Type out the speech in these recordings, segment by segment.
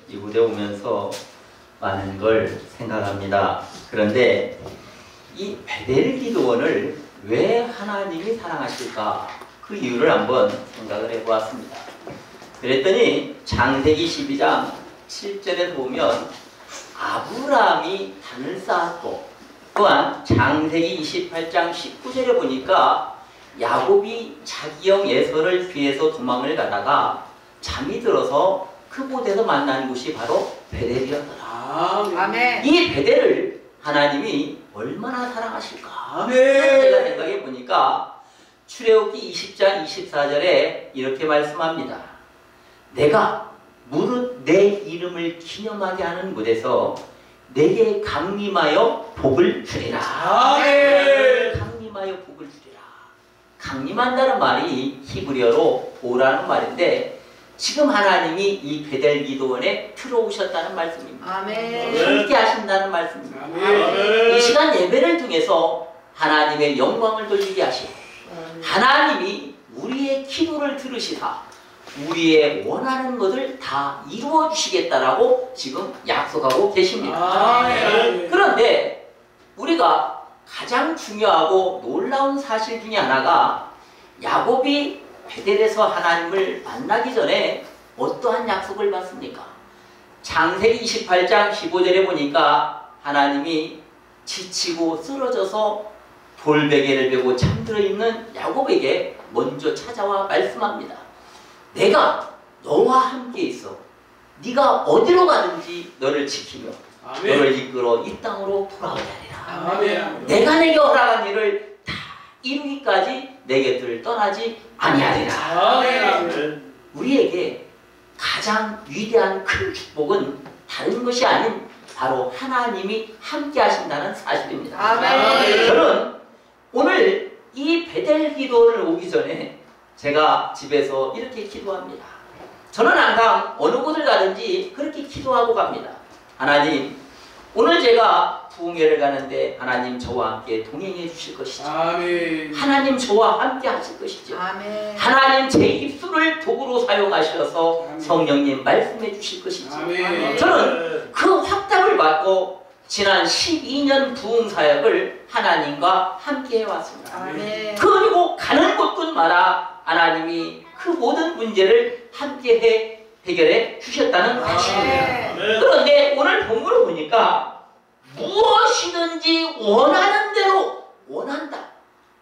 이곳에 오면서 많은 걸 생각합니다. 그런데 이 베델 기도원을 왜 하나님이 사랑하실까? 그 이유를 한번 생각을 해보았습니다. 그랬더니 창세기 12장 7절에 보면 아브라함이 단을 쌓았고, 또한 창세기 28장 19절에 보니까 야곱이 자기 형 에서를 피해서 도망을 가다가 잠이 들어서 그곳에서 만난 곳이 바로 베델이었더라. 아멘. 이 베델을 하나님이 얼마나 사랑하실까? 아멘. 제가 생각해 보니까 출애굽기 20장 24절에 이렇게 말씀합니다. 내가 무릇 내 이름을 기념하게 하는 곳에서 내게 강림하여 복을 주리라. 아멘. 강림하여 복을 주리라. 강림한다는 말이 히브리어로 보라는 말인데, 지금 하나님이 이 베델 기도원에 들어오셨다는 말씀입니다. 아멘. 함께 하신다는 말씀입니다. 아멘. 이 시간 예배를 통해서 하나님의 영광을 돌리게 하시고, 하나님이 우리의 기도를 들으시사 우리의 원하는 것을 다 이루어 주시겠다라고 지금 약속하고 계십니다. 아멘. 그런데 우리가 가장 중요하고 놀라운 사실 중에 하나가, 야곱이 베델에서 하나님을 만나기 전에 어떠한 약속을 받습니까? 창세기 28장 15절에 보니까 하나님이 지치고 쓰러져서 돌베개를 베고 잠들어 있는 야곱에게 먼저 찾아와 말씀합니다. 내가 너와 함께 있어. 네가 어디로 가든지 너를 지키며 아멘. 너를 이끌어 이 땅으로 돌아오게 하리라. 아멘. 내가 내게 허락한 일을 다 이루기까지 내 곁을 떠나지 아니하리라. 아멘. 우리에게 가장 위대한 큰 축복은 다른 것이 아닌 바로 하나님이 함께 하신다는 사실입니다. 아멘. 저는 오늘 이 베델 기도를 오기 전에 제가 집에서 이렇게 기도합니다. 저는 항상 어느 곳을 가든지 그렇게 기도하고 갑니다. 하나님, 오늘 제가 부흥회를 가는데 하나님 저와 함께 동행해 주실 것이죠. 아멘. 하나님 저와 함께 하실 것이죠. 아멘. 하나님 제 입술을 도구로 사용하셔서 아멘. 성령님 말씀해 주실 것이죠. 아멘. 저는 그 확답을 받고 지난 12년 부흥 사역을 하나님과 함께 해왔습니다. 아멘. 그리고 가는 곳곳마다 하나님이 그 모든 문제를 함께 해결해 주셨다는 사실입니다. 그런데 오늘 본문을 보니까 무엇이든지 원하는 대로 원한다.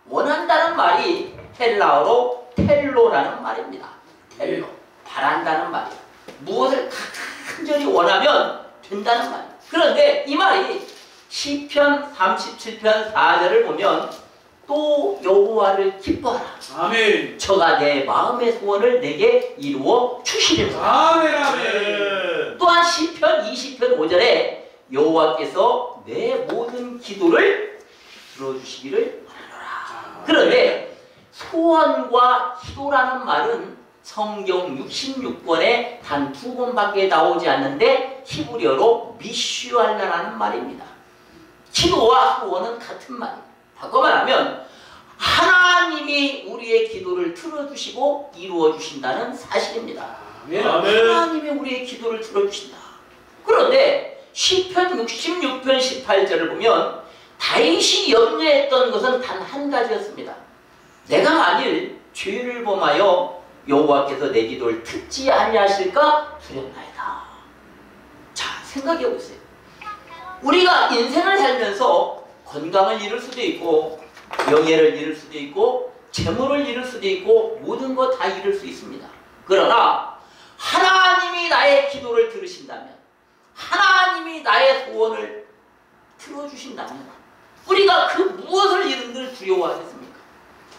원한다는 말이 헬라어로 텔로라는 말입니다. 텔로. 바란다는 말이에요. 무엇을 간절히 원하면 된다는 말이에요. 그런데 이 말이 시편 37편 4절을 보면 또 여호와를 기뻐하라. 아멘. 저가 내 마음의 소원을 내게 이루어 주시리라. 아멘. 아멘. 또한 시편 20편 5절에 여호와께서 내 모든 기도를 들어주시기를 원하노라. 그런데 소원과 기도라는 말은 성경 66권에 단 2권밖에 나오지 않는데 히브리어로 미슈알라라는 말입니다. 기도와 소원은 같은 말입니다. 바꿔 말하면 하나님이 우리의 기도를 들어주시고 이루어주신다는 사실입니다. 아멘. 하나님이 우리의 기도를 들어주신다. 그런데 시편 66편 18절을 보면 다윗이 염려했던 것은 단 한 가지였습니다. 내가 만일 죄를 범하여 여호와께서 내 기도를 듣지 아니하실까 두렵나이다. 자, 생각해 보세요. 우리가 인생을 살면서 건강을 잃을 수도 있고 명예를 잃을 수도 있고 재물을 잃을 수도 있고 모든 것 다 잃을 수 있습니다. 그러나 하나님이 나의 기도를 들으신다면, 하나님이 나의 소원을 들어주신다면 우리가 그 무엇을 잃은들 두려워하겠습니까?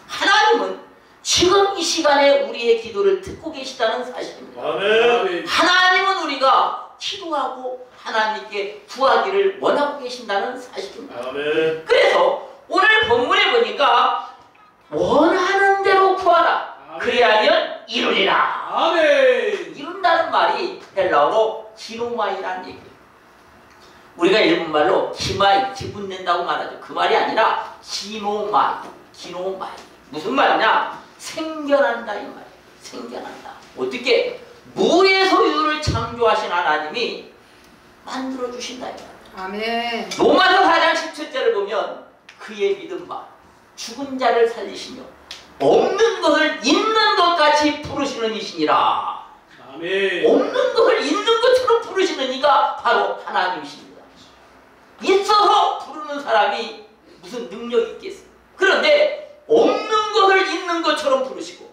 하나님은 지금 이 시간에 우리의 기도를 듣고 계시다는 사실입니다. 아멘. 하나님은 우리가 기도하고 하나님께 구하기를 원하고 계신다는 사실입니다. 아멘. 그래서 오늘 본문에 보니까 원하는 대로 구하라. 아멘. 그리하면 이루리라. 아멘. 이룬다는 말이 헬라어로 기노마이라는 얘기예요. 우리가 일본말로 기마이, 기분 낸다고 말하죠. 그 말이 아니라 기노마이, 기노마이. 무슨 말이냐? 생겨난다 이 말이에요. 생겨난다. 어떻게? 무의 소유를 창조하신 하나님이 만들어 주신다. 아멘. 로마서 4장 17절을 보면 그의 믿음과 죽은 자를 살리시며 없는 것을 있는 것 같이 부르시는 이시니라. 아멘. 없는 것을 있는 것처럼 부르시는 이가 바로 하나님이십니다. 있어서 부르는 사람이 무슨 능력이 있겠어요? 그런데 없는 것을 있는 것처럼 부르시고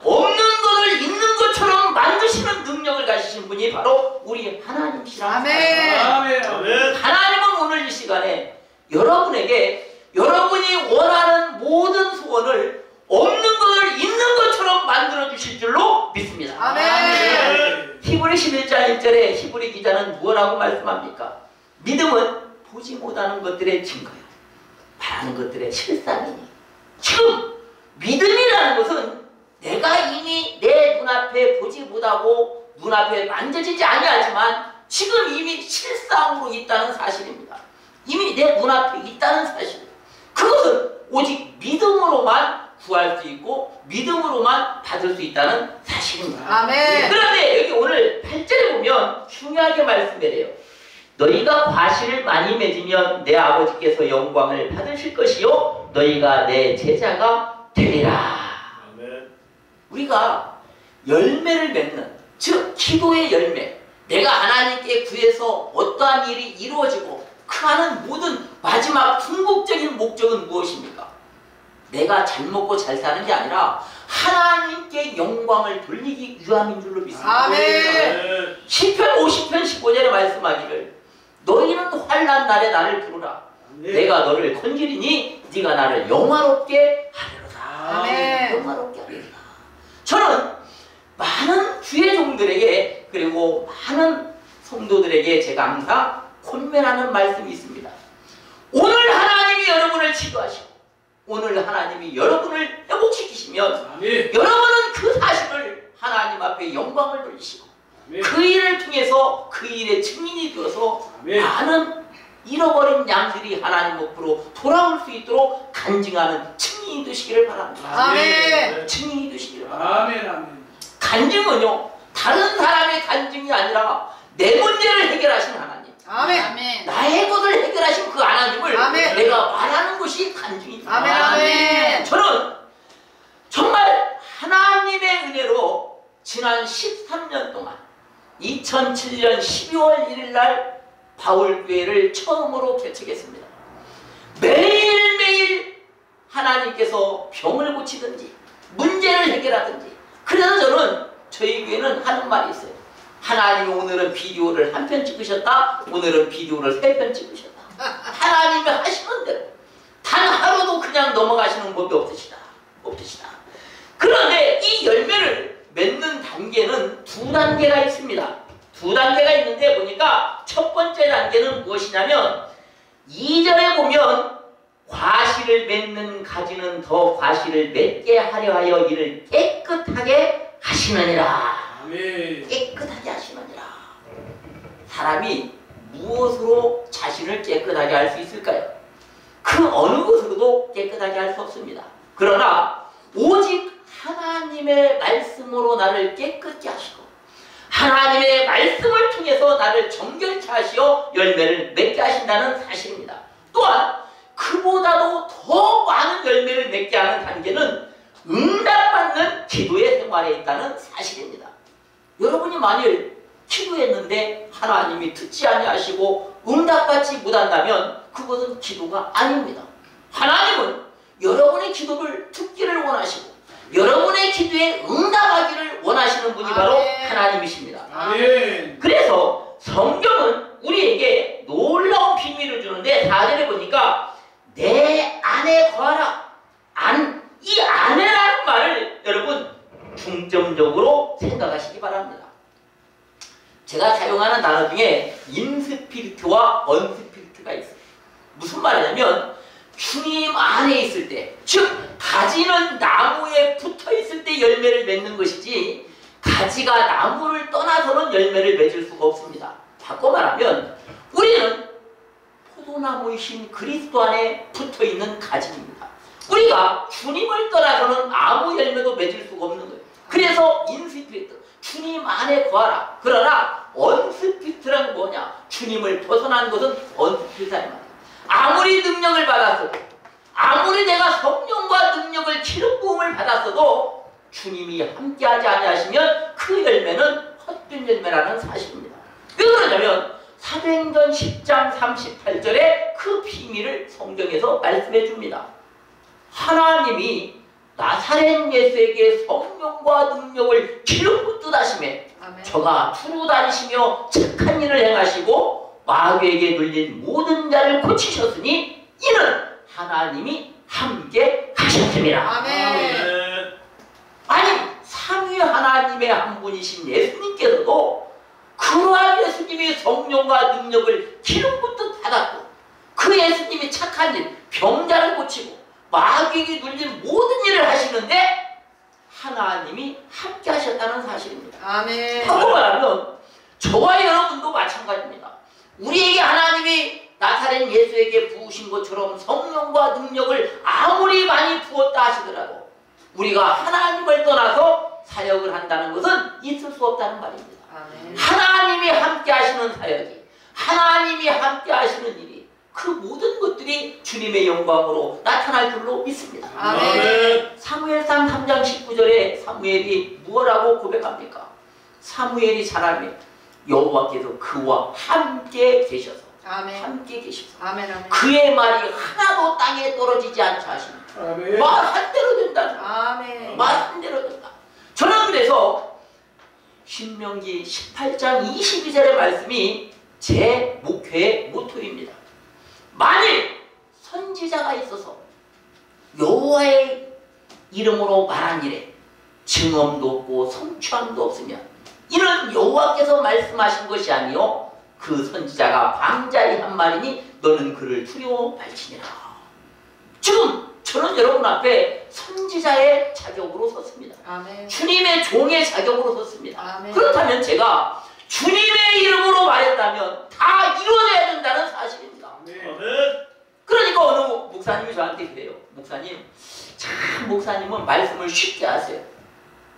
없는 것을 있는 것처럼 만드시는 능력을 가지신 분이 바로 우리 하나님이시라. 아멘. 아멘. 아멘. 하나님은 오늘 이 시간에 여러분에게 여러분이 원하는 모든 소원을 없는 것을 있는 것처럼 만들어 주실 줄로 믿습니다. 아멘. 히브리 11장 1절에 히브리 기자는 무엇라고 말씀합니까? 믿음은 보지 못하는 것들의 증거요, 바라는 것들의 실상이니. 지금 믿음이라는 것은 내가 이미 내 눈앞에 보지 못하고 눈앞에 만져지지 아니하지만 지금 이미 실상으로 있다는 사실입니다. 이미 내 눈앞에 있다는 사실. 그것은 오직 믿음으로만 구할 수 있고 믿음으로만 받을 수 있다는 사실입니다. 아멘. 그런데 여기 오늘 8절에 보면 중요하게 말씀해요. 너희가 과실을 많이 맺으면 내 아버지께서 영광을 받으실 것이요 너희가 내 제자가 되리라. 아멘. 우리가 열매를 맺는, 즉 기도의 열매, 내가 하나님께 구해서 어떠한 일이 이루어지고 그 하는 모든 마지막 궁극적인 목적은 무엇입니까? 내가 잘 먹고 잘 사는 게 아니라 하나님께 영광을 돌리기 위함인 줄로 믿습니다. 아멘. 시편 50편 15절에 말씀하기를 너희는 환난 날에 나를 부르라. 내가 너를 건지리니 네가 나를 영화롭게 하리로다. 아멘. 영화롭게 하리로다. 저는 많은 주의 종들에게 그리고 많은 성도들에게 제가 항상 권면하는 말씀이 있습니다. 오늘 하나님이 여러분을 치유하시고 오늘 하나님이 여러분을 회복시키시면 아멘. 여러분은 그 사실을 하나님 앞에 영광을 돌리시고 아멘. 그 일을 통해서 그 일의 증인이 되어서 아멘. 많은 잃어버린 양들이 하나님 앞으로 돌아올 수 있도록 간증하는 증인이 되시기를 바랍니다. 아멘. 증인이 되시기를 바랍니다. 아멘. 아멘. 간증은요, 다른 사람의 간증이 아니라 내 문제를 해결하신 하나님, 아멘. 나의 것을 해결하신 그 하나님을 아멘. 내가 말하는 것이 간증입니다. 아멘. 아멘. 저는 정말 하나님의 은혜로 지난 13년 동안 2007년 12월 1일 날 바울교회를 처음으로 개척했습니다. 매일매일 하나님께서 병을 고치든지 문제를 해결하든지. 그래서 저는 저희 교회는 하는 말이 있어요. 하나님이 오늘은 비디오를 한 편 찍으셨다, 오늘은 비디오를 3편 찍으셨다. 하나님이 하시는 대로 단 하루도 그냥 넘어가시는 법이 없으시다. 그런데 이 열매를 맺는 단계는 2단계가 있습니다. 2단계가 있는데 보니까 첫 번째 단계는 무엇이냐면 2절에 보면 과실을 맺는 가지는 더 과실을 맺게 하려 하여 이를 깨끗하게 하시느니라. 아멘. 깨끗하게 하시느니라. 사람이 무엇으로 자신을 깨끗하게 할 수 있을까요? 그 어느 것으로도 깨끗하게 할 수 없습니다. 그러나 오직 하나님의 말씀으로 나를 깨끗게 하시고 하나님의 말씀을 통해서 나를 정결케 하시어 열매를 맺게 하신다는 사실입니다. 또한 그보다도 더 많은 열매를 맺게 하는 단계는 응답받는 기도의 생활에 있다는 사실입니다. 여러분이 만일 기도했는데 하나님이 듣지 아니하시고 응답받지 못한다면 그것은 기도가 아닙니다. 하나님은 여러분의 기도를 듣기를 원하시고 여러분의 기도에 응답하기를 원하시는 분이 바로 하나님이십니다. 아멘. 그래서 성경은 우리에게 놀라운 비밀을 주는데 4절에 보니까 내 안에 거하라. 이 안에라는 말을 여러분 중점적으로 생각하시기 바랍니다. 제가 사용하는 단어 중에 인스피리트와 언스피리트가 있어요. 무슨 말이냐면 주님 안에 있을 때, 즉 가지는 나무에 붙어 있을 때 열매를 맺는 것이지 가지가 나무를 떠나서는 열매를 맺을 수가 없습니다. 바꿔 말하면 우리는 포도나무이신 그리스도 안에 붙어 있는 가지입니다. 우리가 주님을 떠나서는 아무 열매도 맺을 수가 없는 거예요. 그래서 인스피리트, 주님 안에 거하라. 그러나 언스피트란 뭐냐? 주님을 벗어난 것은 언스피트다 이 말이야. 아무리 능력을 받았어도, 아무리 내가 성령과 능력을 기름 부음을 받았어도 주님이 함께하지 아니하시면 그 열매는 헛된 열매라는 사실입니다. 왜 그러냐면 사도행전 10장 38절에 그 비밀을 성경에서 말씀해 줍니다. 하나님이 나사렛 예수에게 성령과 능력을 기름 붓듯 하시매 저가 두루 다니시며 착한 일을 행하시고 마귀에게 눌린 모든 자를 고치셨으니 이는 하나님이 함께 하셨습니다. 아멘. 아니 삼위 하나님의 한 분이신 예수님께서도 그러한 예수님이 성령과 능력을 기름 붓듯 받았고 그 예수님이 착한 일, 병자를 고치고 마귀에게 눌린 모든 일을 하시는데 하나님이 함께 하셨다는 사실입니다. 아멘. 하고 말하면 저와 여러분도 마찬가지입니다. 우리에게 하나님이 나사렛 예수에게 부으신 것처럼 성령과 능력을 아무리 많이 부었다 하시더라도 우리가 하나님을 떠나서 사역을 한다는 것은 있을 수 없다는 말입니다. 아멘. 하나님이 함께 하시는 사역이, 하나님이 함께 하시는 일이 그 모든 것들이 주님의 영광으로 나타날 줄로 믿습니다. 아멘. 사무엘상 3장 19절에 사무엘이 무엇라고 고백합니까? 사무엘이 사람이 여호와께서 그와 함께 계셔서 아멘. 함께 계셔서 아멘. 아멘. 그의 말이 하나도 땅에 떨어지지 않게 하십니다. 아멘. 말 한 대로 된다. 아멘. 말 한 대로 된다. 저는 그래서 신명기 18장 22절의 말씀이 제 목회의 모토입니다. 만일 선지자가 있어서 여호와의 이름으로 말한 일에 증언도 없고 성취함도 없으면 이는 여호와께서 말씀하신 것이 아니요 그 선지자가 방자히 한 말이니 너는 그를 두려워 발치니라. 지금 저는 여러분 앞에 선지자의 자격으로 섰습니다. 아멘. 주님의 종의 자격으로 섰습니다. 아멘. 그렇다면 제가 주님의 이름으로 말했다면 다 이루어져야 된다는 사실입니다. 아멘. 그러니까 어느 목사님이 저한테 그래요. 목사님, 참 목사님은 말씀을 쉽게 하세요.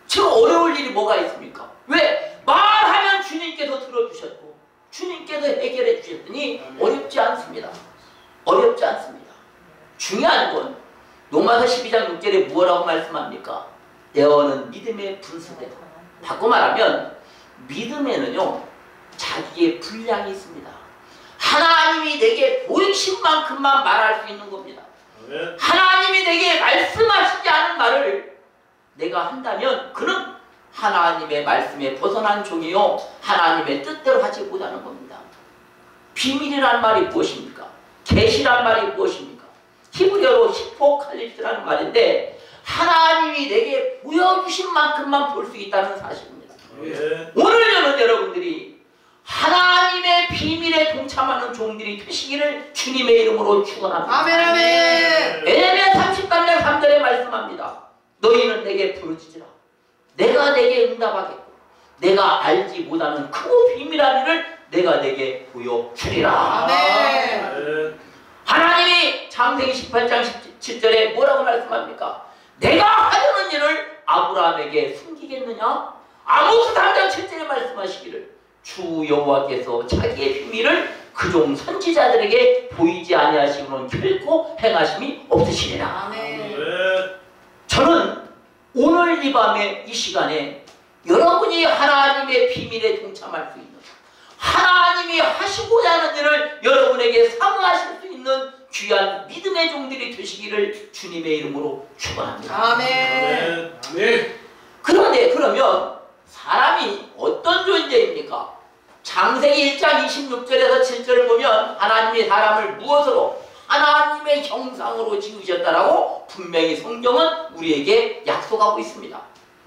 지금 어려울 일이 뭐가 있습니까? 왜? 말하면 주님께서 들어주셨고 주님께서 해결해 주셨더니 어렵지 않습니다. 어렵지 않습니다. 중요한 건 로마서 12장 6절에 무엇라고 말씀합니까? 에어는 믿음의 분수대로. 바꿔 말하면 믿음에는요 자기의 분량이 있습니다. 하나님이 내게 보이신 만큼만 말할 수 있는 겁니다. 아멘. 하나님이 내게 말씀하시지 않은 말을 내가 한다면 그는 하나님의 말씀에 벗어난 종이요 하나님의 뜻대로 하지 못하는 겁니다. 비밀이란 말이 무엇입니까? 계시란 말이 무엇입니까? 히브리어로 히포칼립스라는 말인데 하나님이 내게 보여주신 만큼만 볼 수 있다는 사실입니다. 아멘. 오늘 저는 여러분들이 하나님의 비밀에 동참하는 종들이 되시기를 주님의 이름으로 축원합니다. 아멘. 아멘. 에레미야 33장 3절에 말씀합니다. 너희는 내게 부르짖으라. 내가 내게 응답하겠고 내가 알지 못하는 크고 비밀한 일을 내가 내게 보여주리라. 아멘. 아멘. 하나님이 창세기 18장 17절에 뭐라고 말씀합니까? 내가 하려는 일을 아브라함에게 숨기겠느냐? 아모스 3장 7절에 말씀하시기를 주 여호와께서 자기의 비밀을 그종 선지자들에게 보이지 아니하시고는 결코 행하심이 없으시리라. 아멘. 아멘. 저는 오늘 이 밤에 이 시간에 여러분이 하나님의 비밀에 동참할 수 있는 하나님이 하시고자 하는 일을 여러분에게 사모하실 수 있는 귀한 믿음의 종들이 되시기를 주님의 이름으로 축원합니다. 아멘. 아멘. 그런데 그러면 사람이 어떤 존재입니까? 창세기 1장 26절에서 7절을 보면 하나님이 사람을 무엇으로? 하나님의 형상으로 지으셨다라고 분명히 성경은 우리에게 약속하고 있습니다.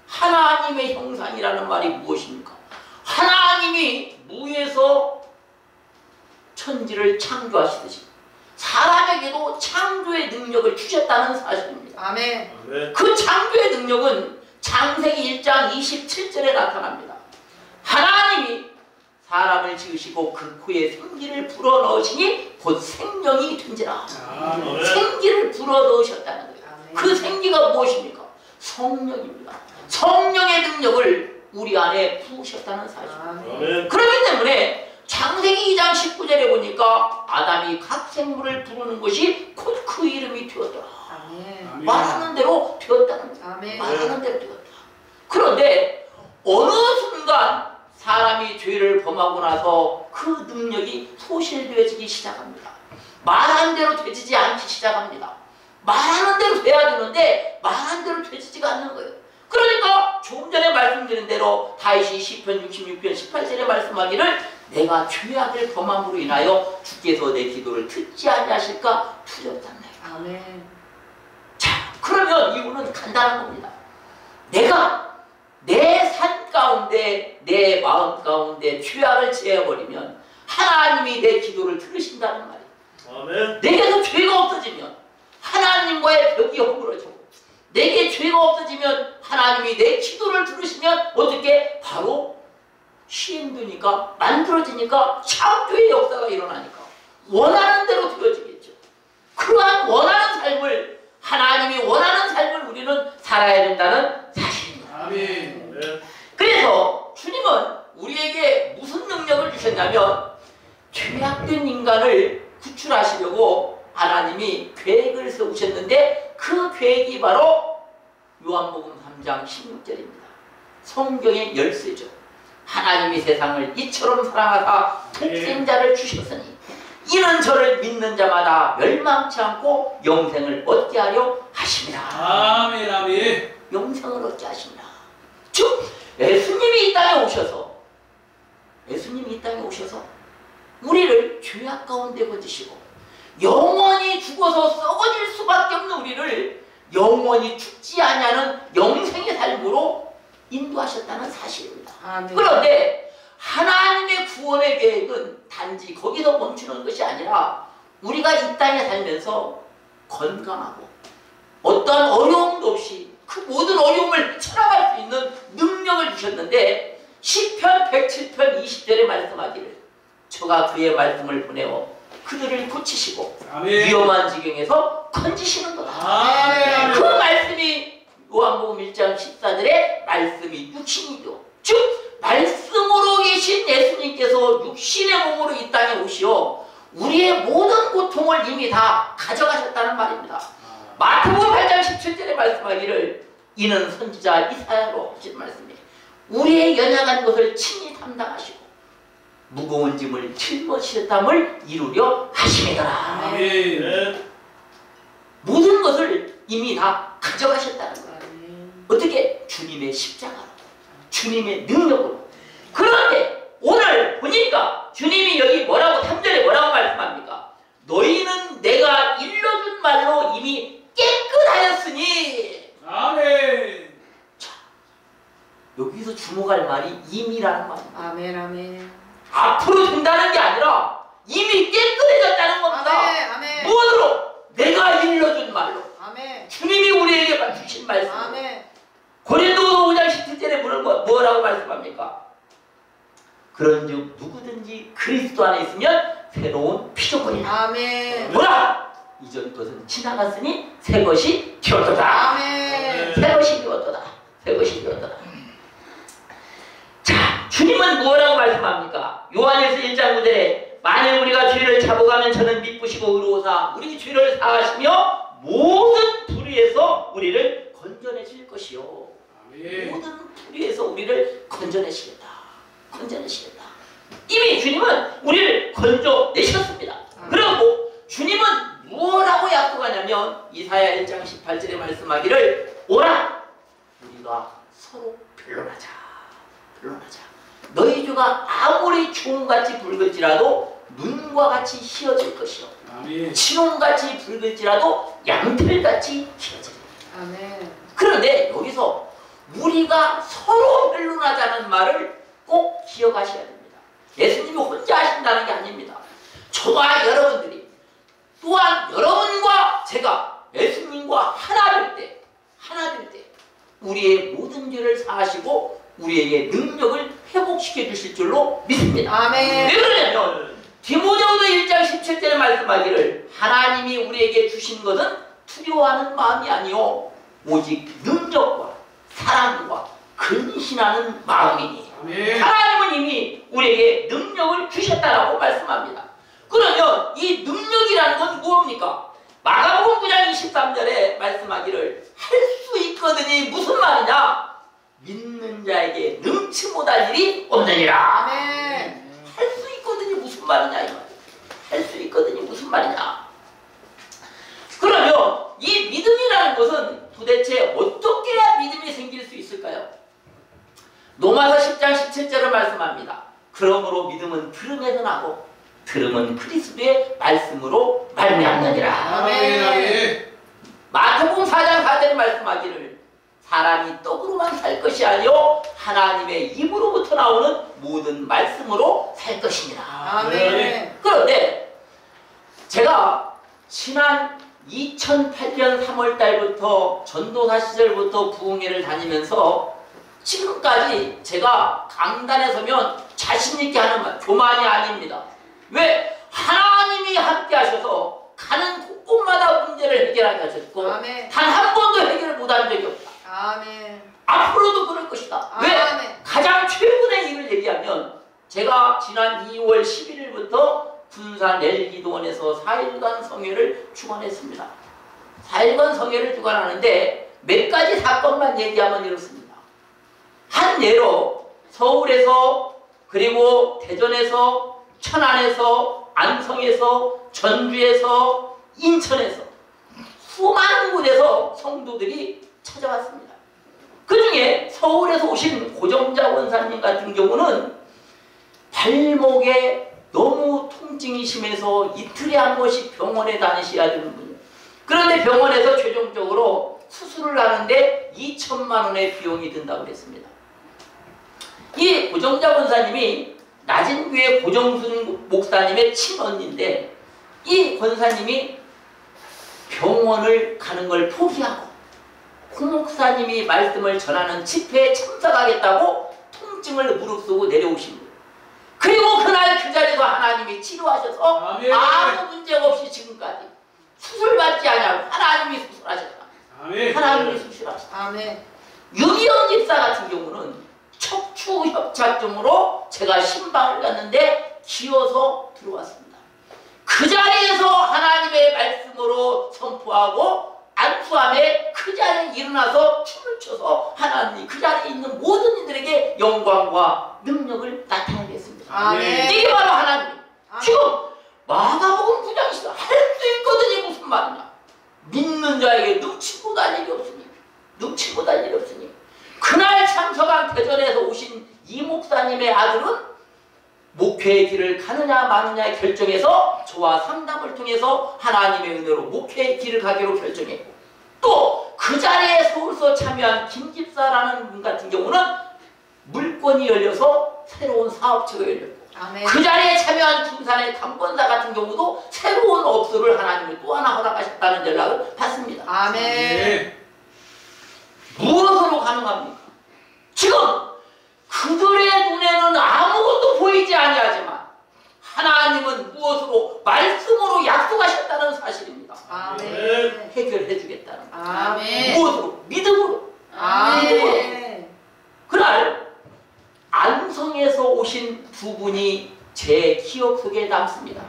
하나님의 형상이라는 말이 무엇입니까? 하나님이 무에서 천지를 창조하시듯이 사람에게도 창조의 능력을 주셨다는 사실입니다. 아멘. 아멘. 그 창조의 능력은 창세기 1장 27절에 나타납니다. 하나님이 사람을 지으시고 그 코에 생기를 불어넣으시니 곧 생명이 된지라. 아멘. 생기를 불어넣으셨다는 거예요. 아멘. 그 생기가 무엇입니까? 성령입니다. 성령의 능력을 우리 안에 부으셨다는 사실. 아멘. 그렇기 때문에 창세기 2장 19절에 보니까 아담이 각 생물을 부르는 것이 곧 그 이름이 되었더라. 아멘. 아멘. 말하는 대로 되었다는 거야. 아멘. 말하는 대로 되었다. 그런데 어느 순간 사람이 죄를 범하고 나서 그 능력이 소실되어지기 시작합니다. 말하는 대로 되지지 않기 시작합니다. 말하는 대로 돼야 되는데 말하는 대로 되지지가 않는 거예요. 그러니까 조금 전에 말씀드린 대로 다윗이 시편 66편 18절에 말씀하기를 내가 죄악을 범함으로 인하여 주께서 내 기도를 듣지 아니하실까 두렵잖아요. 아멘. 자, 그러면 이유는 간단한 겁니다. 내가 내 삶 가운데 내 마음 가운데 죄악을 제해버리면 하나님이 내 기도를 들으신다는 말이에요. 아멘. 내게서 죄가 없어지면 하나님과의 벽이 허물어지고 내게 죄가 없어지면 하나님이 내 기도를 들으시면 어떻게? 바로 시행되니까 만들어지니까 창조의 역사가 일어나니까 원하는 대로 되어지겠죠. 그러한 원하는 삶을 하나님이 원하는 삶을 우리는 살아야 된다는 사실입니다. 아멘. 그래서 주님은 우리에게 무슨 능력을 주셨냐면 죄악된 인간을 구출하시려고 하나님이 계획을 세우셨는데 그 계획이 바로 요한복음 3장 16절입니다. 성경의 열쇠죠. 하나님이 세상을 이처럼 사랑하사 독생자를 주셨으니 이는 저를 믿는 자마다 멸망치 않고 영생을 얻게 하려 하십니다. 아멘. 아멘. 영생을 얻게 하십니다. 즉 예수님이 이 땅에 오셔서 우리를 죄악 가운데 건지시고 영원히 죽어서 썩어질 수밖에 없는 우리를 영원히 죽지 아니하는 영생의 삶으로 인도하셨다는 사실입니다. 아멘. 그런데 하나님의 구원의 계획은 단지 거기서 멈추는 것이 아니라 우리가 이 땅에 살면서 건강하고 어떠한 어려움도 없이 그 모든 어려움을 쳐나갈 수 있는 능력을 주셨는데 시편 107편 20절에 말씀하기를 저가 그의 말씀을 보내어 그들을 고치시고 아멘. 위험한 지경에서 건지시는 거다. 아멘. 그 말씀이 요한복음 1장 14절에 말씀이 육신이죠. 즉 말씀으로 계신 예수님께서 육신의 몸으로 이 땅에 오시어 우리의 모든 고통을 이미 다 가져가셨다는 말입니다. 마태복음 8장 17절에 말씀하기를 이는 선지자 이사야로 하신 말씀이에요. 우리의 연약한 것을 친히 담당하시고 무거운 짐을 짊어지셨담을 이루려 하심이더라. 아멘. 모든 것을 이미 다 가져가셨다는 거예요. 아멘. 어떻게? 주님의 십자가로, 주님의 능력으로. 그런데 오늘 보니까 주님이 여기 뭐라고 3절에 뭐라고 말씀합니까? 너희는 내가 일러준 말로 이미 깨끗하였으니. 아멘. 자, 여기서 주목할 말이 이미라는 말입니다. 아멘. 아멘. 앞으로 된다는 게 아니라 이미 깨끗해졌다는 겁니다. 아멘. 아멘. 무엇으로? 내가 일러준 말로. 아멘. 주님이 우리에게 주신 말씀. 아멘. 고린도서 5장 17절에 뭐라고 말씀합니까? 그런즉 누구든지 그리스도 안에 있으면 새로운 피조물이라. 아멘. 뭐라? 이전 것은 지나갔으니 새 것이 되었도다. 아멘. 새 것이 되었도다. 새 것이 되었도다. 자, 주님은 뭐라고 말씀합니까? 요한일서 1장 9절에 만일 우리가 죄를 잡아가면 저는 미쁘시고 의로우사 우리 죄를 사하시며 모든 불의에서 우리를 건져내실 것이요. 아멘. 모든 불의에서 우리를 건져내시겠다. 건져내시겠다. 이미 주님은 우리를 건져내셨습니다. 그리고 주님은 무엇라고 약속하냐면 이사야 1장 18절에 말씀하기를 오라 우리가 서로 변론하자. 변론하자. 너희 죄가 아무리 총같이 붉을지라도 눈과 같이 희어질 것이요 아멘. 진홍같이 붉을지라도 양털같이 희어지리라. 아멘. 그런데 여기서 우리가 서로 변론하자는 말을 꼭 기억하셔야 됩니다. 예수님이 혼자 하신다는 게 아닙니다. 저와 여러분들이 또한 여러분과 제가 예수님과 하나 될 때 우리의 모든 죄를 사하시고 우리에게 능력을 회복시켜 주실 줄로 믿습니다. 아멘. 왜 그러냐면 디모데후서 1장 17절에 말씀하기를 하나님이 우리에게 주신 것은 두려워하는 마음이 아니요 오직 능력과 사랑과 그 근신하는 마음이니 아멘. 하나님은 이미 우리에게 능력을 주셨다라고 말씀합니다. 그러면 이 능력이라는 건 무엇입니까? 마가복음 9장 23절에 말씀하기를 할 수 있거든이 무슨 말이냐? 믿는 자에게 능치 못할 일이 없느니라. 아멘. 할 수 있거든이 무슨 말이냐 이 말이야. 할 수 있거든이 무슨 말이냐. 그러면 이 믿음이라는 것은 도대체 어떻게 해야 믿음이 생길 수 있을까요? 로마서 10장 17절을 말씀합니다. 그러므로 믿음은 들음에서 나고 들음은 그리스도의 말씀으로 말미암느니라. 아멘. 아멘. 마태복음 4장 4절에 말씀하기를 사람이 떡으로만 살 것이 아니요 하나님의 입으로부터 나오는 모든 말씀으로 살 것이니라. 아멘. 그런데 제가 지난 2008년 3월 달부터 전도사 시절부터 부흥회를 다니면서 지금까지 제가 강단에 서면 자신있게 하는 말, 교만이 아닙니다. 왜? 하나님이 함께 하셔서 가는 곳곳마다 문제를 해결하게 하셨고 아멘. 단 한 번도 해결을 못한 적이 없다. 아멘. 앞으로도 그럴 것이다. 왜? 아멘. 가장 최근의 일을 얘기하면 제가 지난 2월 11일부터 군산 넬기도원에서 4일간 성회를 주관했습니다. 4일간 성회를 주관하는데 몇 가지 사건만 얘기하면 이렇습니다. 한 예로 서울에서 그리고 대전에서 천안에서 안성에서 전주에서 인천에서 수많은 곳에서 성도들이 찾아왔습니다. 그 중에 서울에서 오신 고정자 원사님 같은 경우는 발목에 너무 통증이 심해서 이틀에 한 번씩 병원에 다니셔야 되는 분이에요. 그런데 병원에서 최종적으로 수술을 하는데 2천만 원의 비용이 든다고 그랬습니다. 이 고정자 원사님이 낮은교회 고정순 목사님의 친언니인데 이 권사님이 병원을 가는 걸 포기하고 고 목사님이 말씀을 전하는 집회에 참석하겠다고 통증을 무릅쓰고 내려오신 거예요. 그리고 그날 그 자리에서 하나님이 치료하셔서 아멘. 아무 문제가 없이 지금까지 수술받지 않냐고 하나님이 수술하셨다. 아멘. 하나님이 수술하셨다. 아멘. 유기영 집사 같은 경우는 척추협착증으로 제가 신방을 갔는데 기어서 들어왔습니다. 그 자리에서 하나님의 말씀으로 선포하고 안수함에 그 자리에 일어나서 춤을 춰서 하나님 그 자리에 있는 모든 이들에게 영광과 능력을 나타내게 했습니다. 아멘. 이게 바로 하나님. 아멘. 지금 마가복음 9장에서 할 수 있거든이 무슨 말이냐. 믿는 자에게 능치 못할 일이 없으니 능치 못할 일이 없으니 그날 참석한 대전에서 오신 이 목사님의 아들은 목회의 길을 가느냐 마느냐 결정해서 저와 상담을 통해서 하나님의 은혜로 목회의 길을 가기로 결정했고 또 그 자리에 서울서 참여한 김집사라는 분 같은 경우는 물건이 열려서 새로운 사업체가 열렸고 아멘. 그 자리에 참여한 군산의 강권사 같은 경우도 새로운 업소를 하나님이 또 하나 허락하셨다는 연락을 받습니다. 아멘. 무엇으로 가능합니까? 지금 그들의 눈에는 아무것도 보이지 아니하지만 하나님은 무엇으로? 말씀으로 약속하셨다는 사실입니다. 아멘. 해결해 주겠다는 아멘. 무엇으로? 믿음으로. 아멘. 그날 안성에서 오신 두 분이 제 기억 속에 남습니다.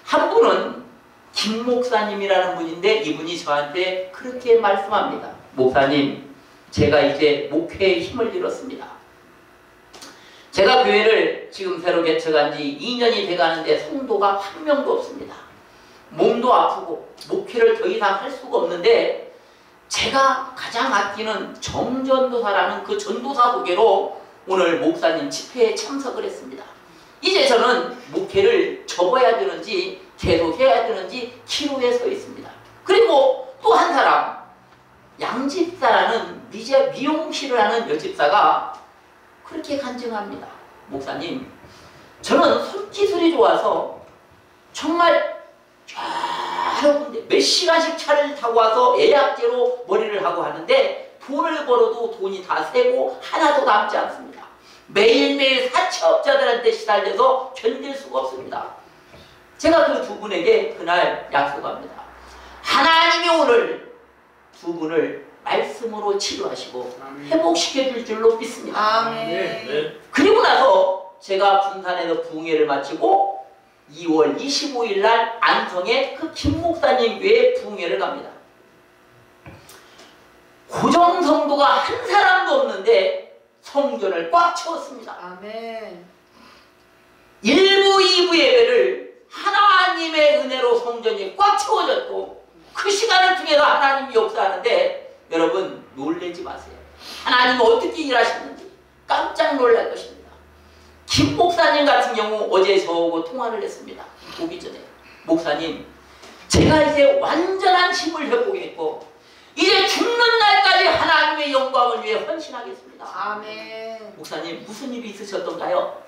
한 분은 김 목사님이라는 분인데 이분이 저한테 그렇게 말씀합니다. 목사님, 제가 이제 목회에 힘을 잃었습니다. 제가 교회를 지금 새로 개척한 지 2년이 돼가는데 성도가 한 명도 없습니다. 몸도 아프고 목회를 더 이상 할 수가 없는데 제가 가장 아끼는 정전도사라는 그 전도사 소개로 오늘 목사님 집회에 참석을 했습니다. 이제 저는 목회를 접어야 되는지 계속 해야 되는지 기로에 서 있습니다. 그리고 또 한 사람 양집사라는 미용실을 하는 여집사가 그렇게 간증합니다. 목사님, 저는 손기술이 좋아서 정말 여러 군데 몇 시간씩 차를 타고 와서 예약제로 머리를 하고 하는데 돈을 벌어도 돈이 다 새고 하나도 남지 않습니다. 매일매일 사채업자들한테 시달려서 견딜 수가 없습니다. 제가 그 두 분에게 그날 약속합니다. 하나님이 오늘 두 분을 말씀으로 치료하시고 아멘. 회복시켜줄 줄로 믿습니다. 아멘. 그리고 나서 제가 군산에서 부흥회를 마치고 2월 25일 날 안성에 그 김 목사님 교회에 부흥회를 갑니다. 고정 성도가 한 사람도 없는데 성전을 꽉 채웠습니다. 아멘. 1부, 2부 예배를 하나님의 은혜로 성전이 꽉 채워졌고 그 시간을 통해서 하나님이 역사하는데 여러분 놀라지 마세요. 하나님은 어떻게 일하시는지 깜짝 놀랄 것입니다. 김 목사님 같은 경우 어제 저하고 통화를 했습니다. 오기 전에. 목사님, 제가 이제 완전한 힘을 회복했고 이제 죽는 날까지 하나님의 영광을 위해 헌신하겠습니다. 아멘. 목사님, 무슨 일이 있으셨던가요?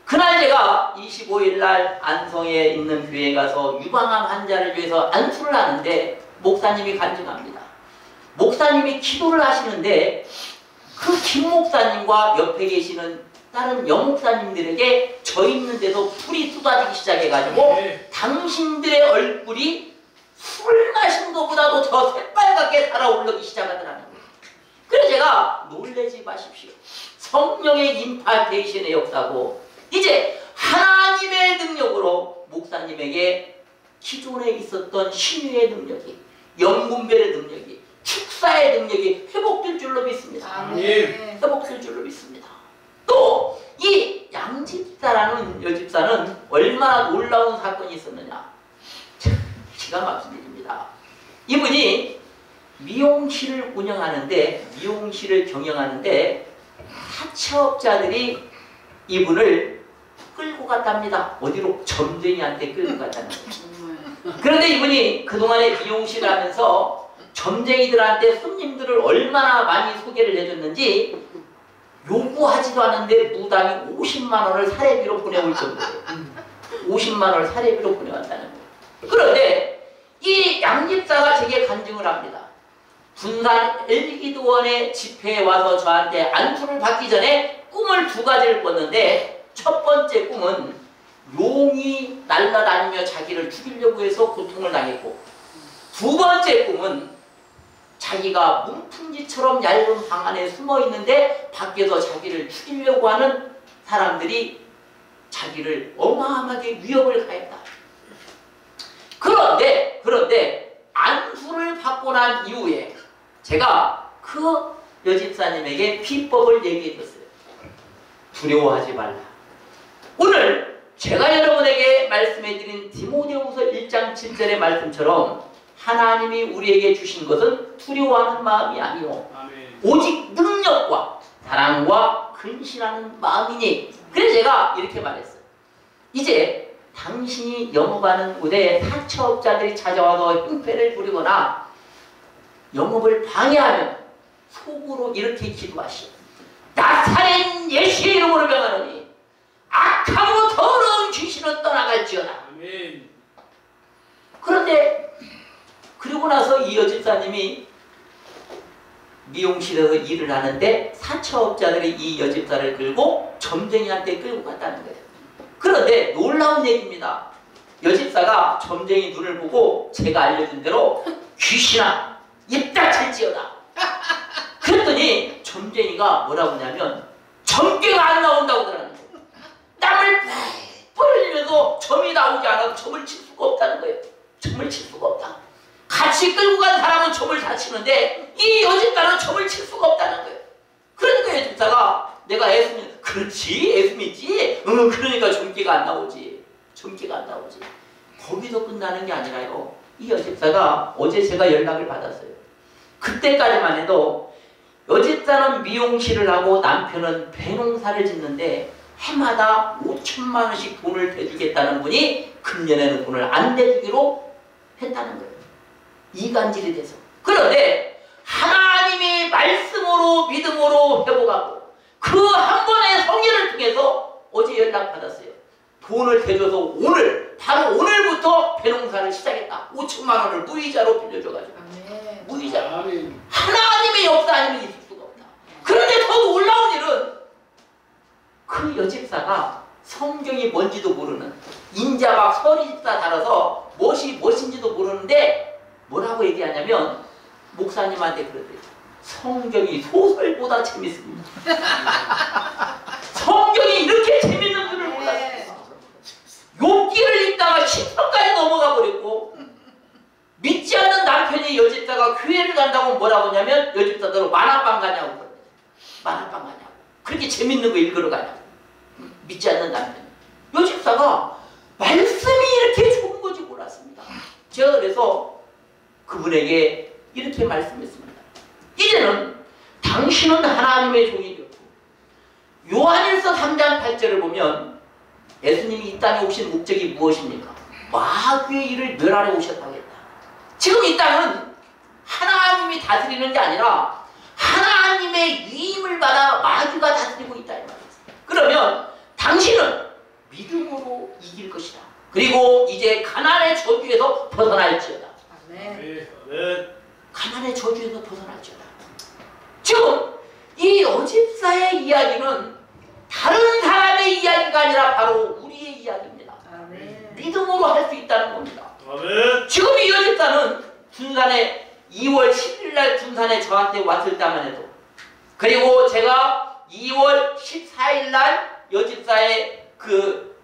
그날 제가 25일 날 안성에 있는 교회에 가서 유방암 환자를 위해서 안수를 하는데 목사님이 간증합니다. 목사님이 기도를 하시는데 그 김 목사님과 옆에 계시는 다른 여목사님들에게 저 있는 데서 불이 쏟아지기 시작해가지고 네. 당신들의 얼굴이 술 마신 것보다도 더 새빨갛게 달아오르기 시작하더라는 거예요. 그래서 제가 놀라지 마십시오. 성령의 임파테이션의 역사고 이제 하나님의 능력으로 목사님에게 기존에 있었던 신유의 능력이, 영분별의 능력이, 축사의 능력이 회복될 줄로 믿습니다. 아멘. 회복될 줄로 믿습니다. 또 이 양집사라는 여집사는 얼마나 놀라운 사건이 있었느냐. 참 기가 막힌 일입니다. 이분이 미용실을 운영하는데, 미용실을 경영하는데 사채업자들이 이분을 끌고 갔답니다. 어디로? 점쟁이한테 끌고 갔다는 거예요. 그런데 이분이 그동안에 미용실을 하면서 점쟁이들한테 손님들을 얼마나 많이 소개를 해줬는지 요구하지도 않은데 무당이 50만 원을 사례비로 보내올 정도예요. 50만 원을 사례비로 보내왔다는 거예요. 그런데 이 양집사가 제게 간증을 합니다. 군산 엘기도원의 집회에 와서 저한테 안수를 받기 전에 꿈을 두 가지를 꿨는데 첫 번째 꿈은 용이 날아다니며 자기를 죽이려고 해서 고통을 당했고 두 번째 꿈은 자기가 문풍지처럼 얇은 방 안에 숨어 있는데 밖에서 자기를 죽이려고 하는 사람들이 자기를 어마어마하게 위협을 가했다. 그런데 안수를 받고 난 이후에 제가 그 여집사님에게 비법을 얘기해 줬어요. 두려워하지 말라. 오늘 제가 여러분에게 말씀해 드린 디모데후서 1장 7절의 말씀처럼 하나님이 우리에게 주신 것은 두려워하는 마음이 아니요 아멘. 오직 능력과 사랑과 근신하는 마음이니. 그래서 제가 이렇게 말했어요. 이제 당신이 영업하는 곳에 사채업자들이 찾아와서 행패를 부리거나 영업을 방해하면 속으로 이렇게 기도하시오. 나사렛 예수의 이름으로 명하노니 악하고 더러운 귀신은 떠나갈지어다. 아멘. 그런데 그리고 나서 이 여집사님이 미용실에서 일을 하는데 사채업자들이 이 여집사를 끌고 점쟁이한테 끌고 갔다는 거예요. 그런데 놀라운 얘기입니다. 여집사가 점쟁이 눈을 보고 제가 알려준 대로 귀신아 입 닥칠지어다. 그랬더니 점쟁이가 뭐라고 하냐면 점괘가 안 나온다고 그러는 거예요. 땀을 뻘뻘 흘리면서 점이 나오지 않아서 점을 칠 수가 없다는 거예요. 점을 칠 수가 없다. 같이 끌고 간 사람은 점을 다 치는데 이 여집사는 점을 칠 수가 없다는 거예요. 그러니까 여집사가 내가 애수미, 그렇지 애수미지. 그러니까 점괘가 안 나오지. 점괘가 안 나오지. 거기서 끝나는 게 아니라요. 이 여집사가 어제 제가 연락을 받았어요. 그때까지만 해도 여집사는 미용실을 하고 남편은 배농사를 짓는데 해마다 5천만 원씩 돈을 대주겠다는 분이 금년에는 돈을 안 대주기로 했다는 거예요. 이간질이 돼서. 그런데 하나님의 말씀으로 믿음으로 회복하고 그 한 번의 성의를 통해서 어제 연락받았어요. 돈을 대줘서 오늘 바로 오늘부터 배농사를 시작했다. 5천만 원을 무이자로 빌려줘가지고. 아멘. 무이자로. 아멘. 하나님의 역사 아니면 있을 수가 없다. 그런데 더 놀라운 일은 그 여집사가 성경이 뭔지도 모르는 인자막 서리집사 달아서 무엇인지도 모르는데 뭐라고 얘기하냐면 목사님한테 그러더래요. 성경이 소설보다 재밌습니다. 성경이 이렇게 재밌는 줄을 몰랐어요. 욥기를 읽다가 10편까지 넘어가 버렸고, 믿지 않는 남편이 여집사가 교회를 간다고 뭐라고 하냐면 여집사대로 만화방 가냐고 그러더래요. 만화방 가냐고. 그렇게 재밌는 거 읽으러 가냐고. 믿지 않는 남편이. 여집사가 말씀이 이렇게 좋은 건지 몰랐습니다. 제가 그래서 그분에게 이렇게 말씀했습니다. 이제는 당신은 하나님의 종이 되었고, 요한일서 3장 8절을 보면 예수님이 이 땅에 오신 목적이 무엇입니까? 마귀의 일을 멸하러 오셨다고 했다. 지금 이 땅은 하나님이 다스리는 게 아니라 하나님의 위임을 받아 마귀가 다스리고 있다 이 말이죠. 그러면 당신은 믿음으로 이길 것이다. 그리고 이제 가난의 저주에서 벗어날지어다. 아멘. 가난의 저주에서 벗어날지어다. 지금 이 여집사의 이야기는 다른 사람의 이야기가 아니라 바로 우리의 이야기입니다. 아멘. 믿음으로 할 수 있다는 겁니다. 아멘. 지금 이 여집사는 군산에 2월 10일 날 군산에 저한테 왔을 때만 해도, 그리고 제가 2월 14일 날 여집사의 그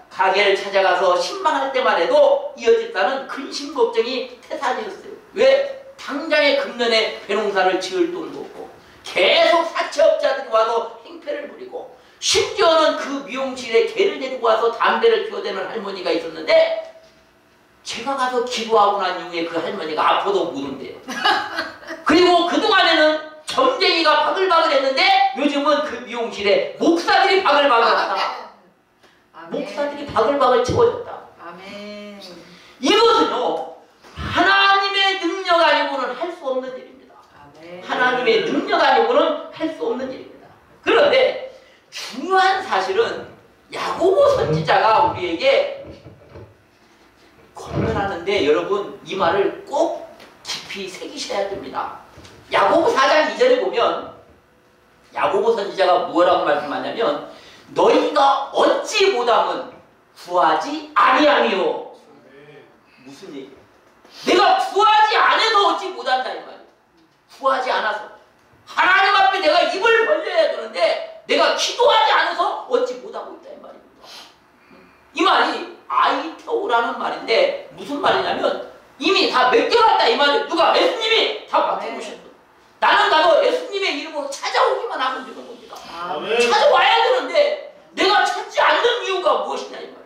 가게를 찾아가서 신방할 때만 해도 이 여집사는 근심 걱정이 태산이었어요. 왜? 당장에 금년에 배농사를 지을 돈도 없고 계속 사채업자들이 와서 행패를 부리고, 심지어는 그 미용실에 개를 데리고 와서 담배를 피워대는 할머니가 있었는데, 제가 가서 기도하고 난 이후에 그 할머니가 아파도 못 온대요. 그리고 그동안에는 점쟁이가 바글바글 했는데 요즘은 그 미용실에 목사들이 바글바글하다. 목사들이 바글바글 채워졌다. 아멘. 이것은요, 하나님의 능력 아니고는 할 수 없는 일입니다. 아멘. 하나님의 능력 아니고는 할 수 없는 일입니다. 그런데 중요한 사실은 야고보 선지자가 우리에게 권면하는데, 여러분 이 말을 꼭 깊이 새기셔야 됩니다. 야고보 4장 2절에 보면 야고보 선지자가 뭐라고 말씀하냐면, 너희가 어찌 못함은 구하지 아니하며. 무슨 얘기? 내가 구하지 않아서 어찌 못한다 이 말이에요. 구하지 않아서. 하나님 앞에 내가 입을 벌려야 되는데 내가 기도하지 않아서 어찌 못하고 있다 이 말입니다. 이 말이 아이테오라는 말인데 무슨 말이냐면 이미 다 맡겨놨다 이 말이에요. 누가? 예수님이 다 맡겨놓으셨어. 나는 가도 예수님의 이름으로 찾아오기만 하면 되는 겁니다. 아멘. 찾아와야 되는데 내가 찾지 않는 이유가 무엇이냐 이 말이에요.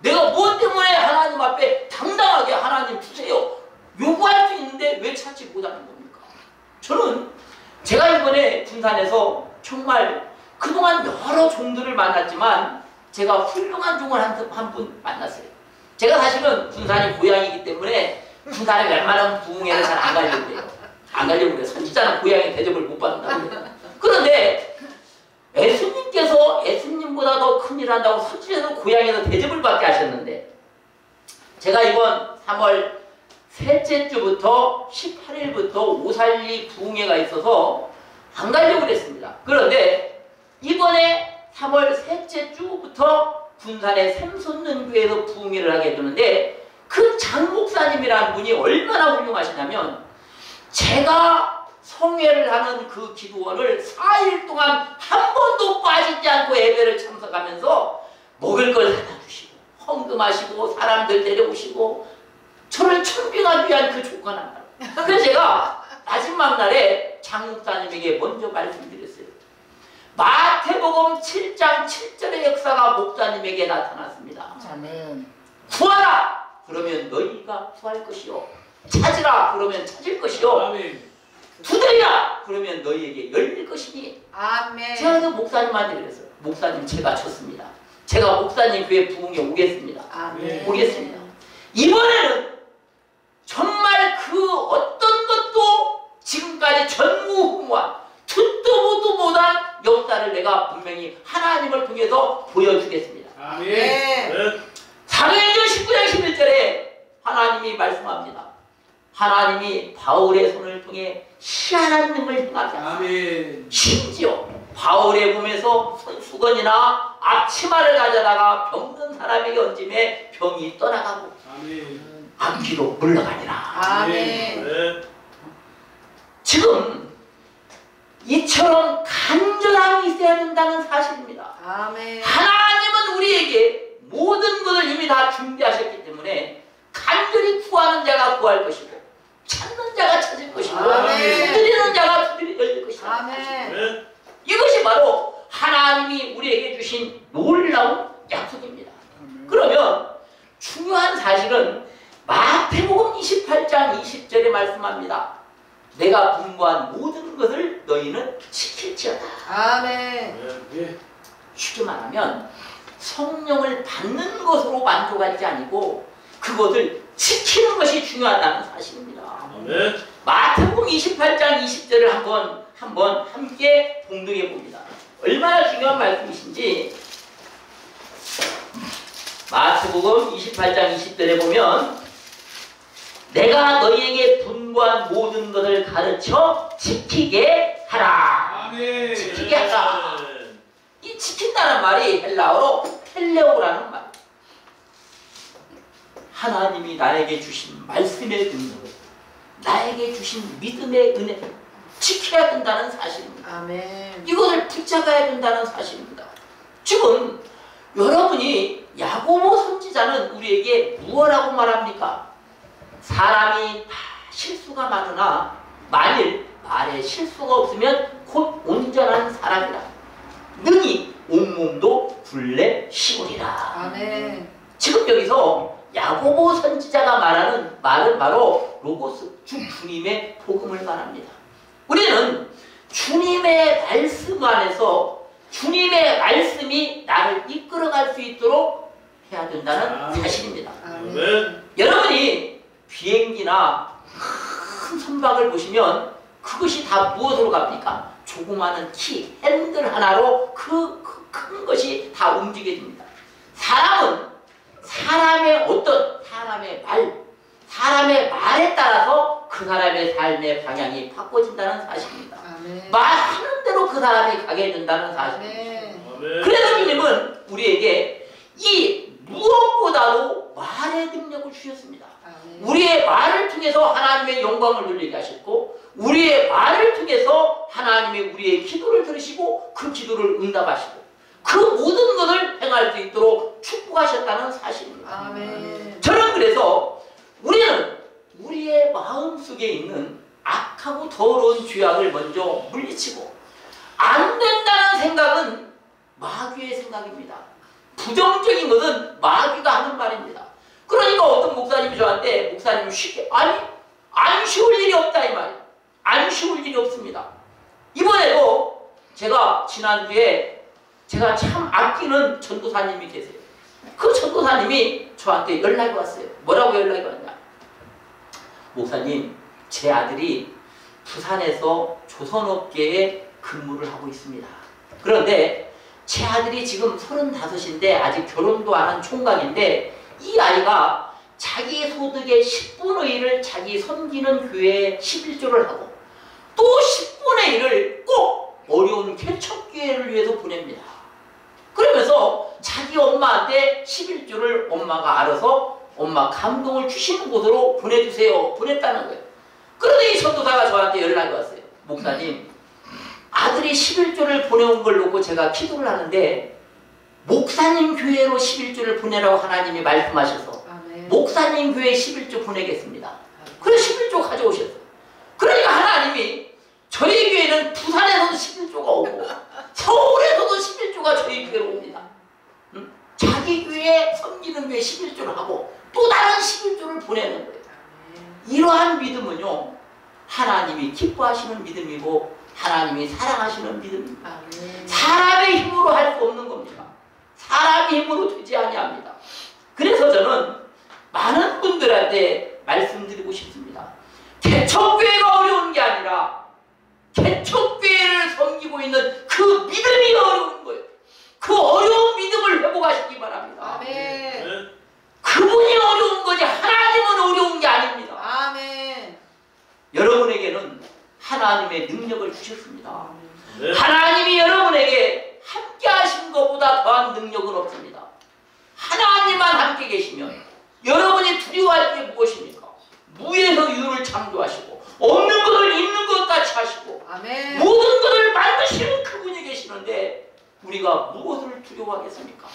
내가 무엇 때문에 하나님 앞에 당당하게 하나님 주세요 요구할 수 있는데 왜 찾지 못하는 겁니까? 저는 제가 이번에 군산에서 정말 그동안 여러 종들을 만났지만 제가 훌륭한 종을 한 분 만났어요. 제가 사실은 군산이 고향이기 때문에 군산에 웬만한 부흥회를 잘 안 가려고 해요. 안 가려고 그래요. 선지자는 고향에 대접을 못 받는다고 그래요. 그런데 예수님께서 예수님보다 더 큰일 한다고 선지자도 고향에서 대접을 받게 하셨는데, 제가 이번 3월 셋째 주부터 18일부터 오살리 부흥회가 있어서 안 가려고 그랬습니다. 그런데 이번에 3월 셋째 주부터 군산의 샘솟는 교회에서 부흥회를 하게 되는데, 그 장 목사님이라는 분이 얼마나 훌륭하시냐면, 제가 성회를 하는 그 기도원을 4일 동안 한 번도 빠지지 않고 예배를 참석하면서 먹을 걸 사다 주시고 헌금하시고 사람들 데려오시고 저를 천빙하기 위한 그 조건 하나. 그래서 제가 마지막 날에 장 목사님에게 먼저 말씀드렸어요. 마태복음 7장 7절의 역사가 목사님에게 나타났습니다. 아멘. 구하라! 그러면 너희가 구할 것이요. 찾으라! 그러면 찾을 것이요. 아멘. 두드리라! 그러면 너희에게 열릴 것이니. 아멘. 제가 그 목사님한테 그랬어요. 목사님 제가 쳤습니다. 제가 목사님 교회 부흥에 오겠습니다. 아멘. 오겠습니다. 이번에는 정말 그 어떤 것도 지금까지 전무후무한 듣도 보도 못한 역사를 내가 분명히 하나님을 통해서 보여주겠습니다. 아멘. 사도행전 19장 11절에 하나님이 말씀합니다. 하나님이 바울의 손을 통해 희한한 능을 행하게 하사 아멘. 심지어 바울의 몸에서 손수건이나 앞치마를 가져다가 병든 사람에게 얹음에 병이 떠나가고 아멘. 암기로 물러가니라. 아멘. 지금 이처럼 간절함이 있어야 된다는 사실입니다. 아멘. 하나님은 우리에게 모든 것을 이미 다 준비하셨기 때문에 간절히 구하는 자가 구할 것이고 찾는 자가 찾을 것이고 아멘. 두드리는 자가 두드리 열릴 것이다. 아멘. 이것이 바로 하나님이 우리에게 주신 놀라운 약속입니다. 그러면 중요한 사실은 마태복음 28장 20절에 말씀합니다. 내가 분부한 모든 것을 너희는 지킬지어다. 아멘. 쉽게 말하면 성령을 받는 것으로 만족하지 아니고 그것을 지키는 것이 중요하다는 사실입니다. 마태복음 28장 20절을 한번 함께 봉독해 봅니다. 얼마나 중요한 말씀이신지 마태복음 28장 20절에 보면 내가 너희에게 분부한 모든 것을 가르쳐 지키게 하라. 아멘. 지키게 하라. 이 지킨다는 말이 헬라어로 텔레오라는 말. 하나님이 나에게 주신 말씀의 능력을, 나에게 주신 믿음의 은혜를 지켜야 된다는 사실입니다. 아멘. 이것을 붙잡아야 된다는 사실입니다. 지금 여러분이 야고보 선지자는 우리에게 무엇라고 말합니까? 사람이 다 실수가 많으나 만일 말에 실수가 없으면 곧 온전한 사람이라. 능히 온몸도 굴레 시골이라. 아멘. 지금 여기서 야고보 선지자가 말하는 말은 바로 로고스, 주님의 복음을 말합니다. 우리는 주님의 말씀 안에서 주님의 말씀이 나를 이끌어갈 수 있도록 해야 된다는 사실입니다. 아멘. 여러분이 비행기나 큰 선박을 보시면 그것이 다 무엇으로 갑니까? 조그마한 키, 핸들 하나로 그 큰 것이 다 움직여집니다. 사람은 사람의 말에 따라서 그 사람의 삶의 방향이 바꿔진다는 사실입니다. 아멘. 말하는 대로 그 사람이 가게 된다는 사실입니다. 그래서 주님은 우리에게 이 무엇보다도 말의 능력을 주셨습니다. 아멘. 우리의 말을 통해서 하나님의 영광을 누리게 하셨고 우리의 말을 통해서 하나님이 우리의 기도를 들으시고 그 기도를 응답하시고 그 모든 것을 행할 수 있도록 축복하셨다는 사실입니다. 아멘. 저는 그래서 우리는 우리의 마음속에 있는 악하고 더러운 죄악을 먼저 물리치고 안 된다는 생각은 마귀의 생각입니다. 부정적인 것은 마귀가 하는 말입니다. 그러니까 어떤 목사님이 저한테 목사님 쉽게 안 쉬울 일이 없다 이 말이에요. 안 쉬울 일이 없습니다. 이번에도 제가 지난주에 제가 참 아끼는 전도사님이 계세요. 그 전도사님이 저한테 연락이 왔어요. 뭐라고 연락이 왔냐? 목사님, 제 아들이 부산에서 조선업계에 근무를 하고 있습니다. 그런데 제 아들이 지금 35인데 아직 결혼도 안 한 총각인데 이 아이가 자기 소득의 10분의 1을 자기 섬기는 교회에 11조를 하고 또 10분의 1을 꼭 어려운 개척교회를 위해서 보냅니다. 그러면서 자기 엄마한테 11조를 엄마가 알아서 엄마 감동을 주시는 곳으로 보내주세요. 보냈다는 거예요. 그런데 이 전도사가 저한테 연락이 왔어요. 목사님, 아들이 11조를 보내온 걸 놓고 제가 기도를 하는데 목사님 교회로 11조를 보내라고 하나님이 말씀하셔서 아멘. 목사님 교회에 11조 보내겠습니다. 그래서 11조 가져오셨어요. 그러니까 하나님이 저희 교회는 부산에서도 11조가 오고 서울에서도 11조가 저희 교회로 옵니다. 자기 교회 섬기는 교회 11조를 하고 또 다른 11조를 보내는 거예요. 이러한 믿음은요 하나님이 기뻐하시는 믿음이고 하나님이 사랑하시는 믿음입니다. 아멘. 사람의 힘으로 할 수 없는 겁니다. 사람의 힘으로 되지 아니합니다. 그래서 저는 많은 분들한테 말씀드리고 싶습니다. 개척교회가 어려운 게 아니라 개척교회를 섬기고 있는 그 믿음이 어려운 거예요. 그 어려운 믿음을 회복하시기 바랍니다. 아멘. 그분이 어려운 거지 하나님은 어려운 게 아닙니다. 아멘. 여러분에게는 하나님의 능력을 주셨습니다. 네. 하나님이 여러분에게 함께 하신 것보다 더한 능력은 없습니다. 하나님만 함께 계시면 여러분이 두려워할 게 무엇입니까? 무에서 유를 창조하시고 없는 것을 있는 것 같이 하시고 아멘. 모든 것을 만드시는 그분이 계시는데 우리가 무엇을 두려워하겠습니까?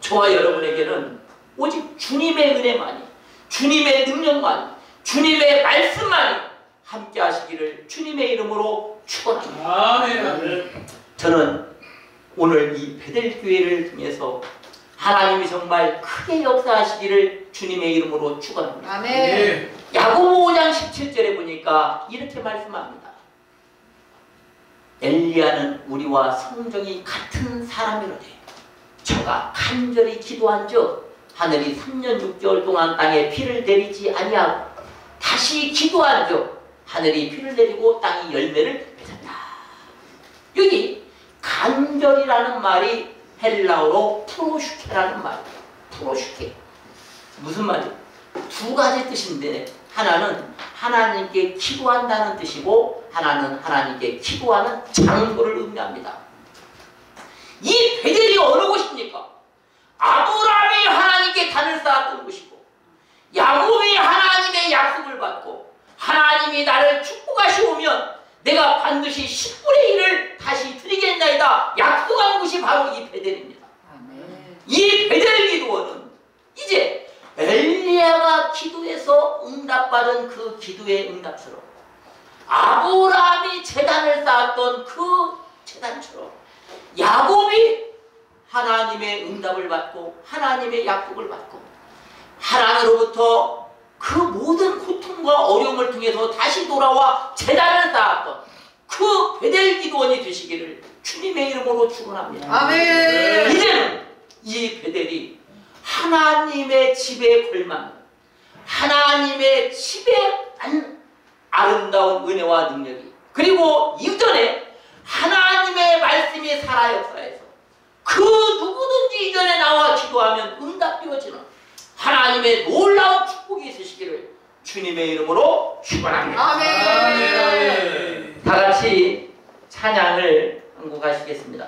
저와 여러분에게는 오직 주님의 은혜만이, 주님의 능력만이, 주님의 말씀만이 함께 하시기를 주님의 이름으로 축원합니다. 아멘. 저는 오늘 이 베델교회를 통해서 하나님이 정말 크게 역사하시기를 주님의 이름으로 축원합니다. 아멘. 야고보 5장 17절에 보니까 이렇게 말씀합니다. 엘리야는 우리와 성정이 같은 사람이로되 저가 간절히 기도한즉 하늘이 3년 6개월 동안 땅에 비를 내리지 아니하고 다시 기도한즉 하늘이 비를 내리고 땅이 열매를 맺었다. 여기 간절이라는 말이 헬라어로 프로슈케라는 말이에요. 프로슈케. 무슨 말이에요? 두 가지 뜻인데 하나는 하나님께 기도한다는 뜻이고 하나는 하나님께 기도하는 장소를 의미합니다. 이 베델이 어느 곳입니까? 아브라함이 하나님께 단을 쌓았던 곳이고 야곱이 하나님의 약속을 받고 하나님이 나를 축복하시 오면 내가 반드시 10분의 1을 다시 드리겠나이다 약속한 곳이 바로 이 베델입니다. 아멘. 이 베델 기도원은 이제 엘리야가 기도해서 응답받은 그 기도의 응답처럼 아브라함이 제단을 쌓았던 그 제단처럼 야곱이 하나님의 응답을 받고 하나님의 약속을 받고 하나님으로부터 그 모든 고통과 어려움을 통해서 다시 돌아와 제단을 쌓았던 그 베델 기도원이 되시기를 주님의 이름으로 축원합니다. 아멘. 이제는 이 베델이 하나님의 집에 걸맞는 하나님의 집에 아름다운 은혜와 능력이 그리고 이전에 하나님의 말씀이 살아 역사해서 그 누구든지 이전에 나와 기도하면 응답되어지는 하나님의 놀라운 축복이 있으시기를 주님의 이름으로 축원합니다. 아멘. 다 같이 찬양을 한곡 하시겠습니다.